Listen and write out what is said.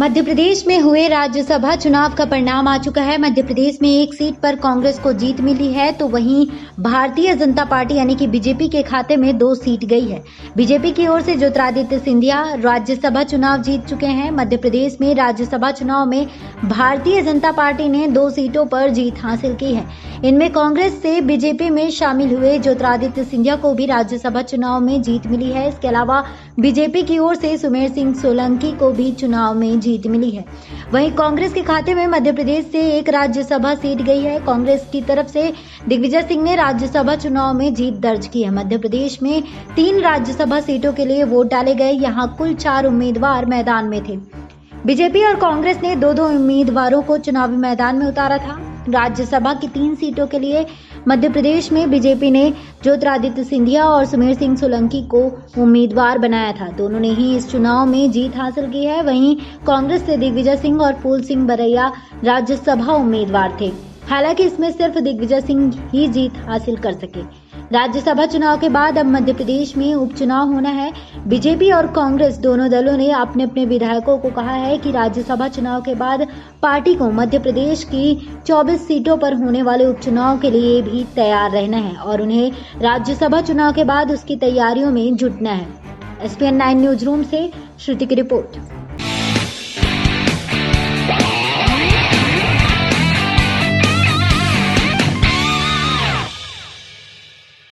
मध्य प्रदेश में हुए राज्यसभा चुनाव का परिणाम आ चुका है। मध्य प्रदेश में एक सीट पर कांग्रेस को जीत मिली है, तो वहीं भारतीय जनता पार्टी यानी कि बीजेपी के खाते में 2 सीट गई है। बीजेपी की ओर से ज्योतिरादित्य सिंधिया राज्यसभा चुनाव जीत चुके हैं। मध्य प्रदेश में राज्यसभा चुनाव में भारतीय जनता पार्टी ने 2 सीटों पर जीत हासिल की है। इनमें कांग्रेस से बीजेपी में शामिल हुए ज्योतिरादित्य सिंधिया को भी राज्यसभा चुनाव में जीत मिली है। इसके अलावा बीजेपी की ओर से सुमेर सिंह सोलंकी को भी चुनाव में जीत मिली है। वहीं कांग्रेस के खाते में मध्य प्रदेश से एक राज्यसभा सीट गई है। कांग्रेस की तरफ से दिग्विजय सिंह ने राज्यसभा चुनाव में जीत दर्ज की है। मध्य प्रदेश में 3 राज्यसभा सीटों के लिए वोट डाले गए। यहां कुल 4 उम्मीदवार मैदान में थे। बीजेपी और कांग्रेस ने 2-2 उम्मीदवारों को चुनावी मैदान में उतारा था। राज्यसभा की 3 सीटों के लिए मध्य प्रदेश में बीजेपी ने ज्योतिरादित्य सिंधिया और सुमेर सिंह सोलंकी को उम्मीदवार बनाया था। दोनों ने ही इस चुनाव में जीत हासिल की है। वहीं कांग्रेस से दिग्विजय सिंह और फूल सिंह बरैया राज्यसभा उम्मीदवार थे। हालांकि इसमें सिर्फ दिग्विजय सिंह ही जीत हासिल कर सके। राज्यसभा चुनाव के बाद अब मध्य प्रदेश में उपचुनाव होना है। बीजेपी और कांग्रेस दोनों दलों ने अपने अपने विधायकों को कहा है कि राज्यसभा चुनाव के बाद पार्टी को मध्य प्रदेश की 24 सीटों पर होने वाले उपचुनाव के लिए भी तैयार रहना है और उन्हें राज्यसभा चुनाव के बाद उसकी तैयारियों में जुटना है। SPN 9 न्यूज रूम से श्रुति की रिपोर्ट।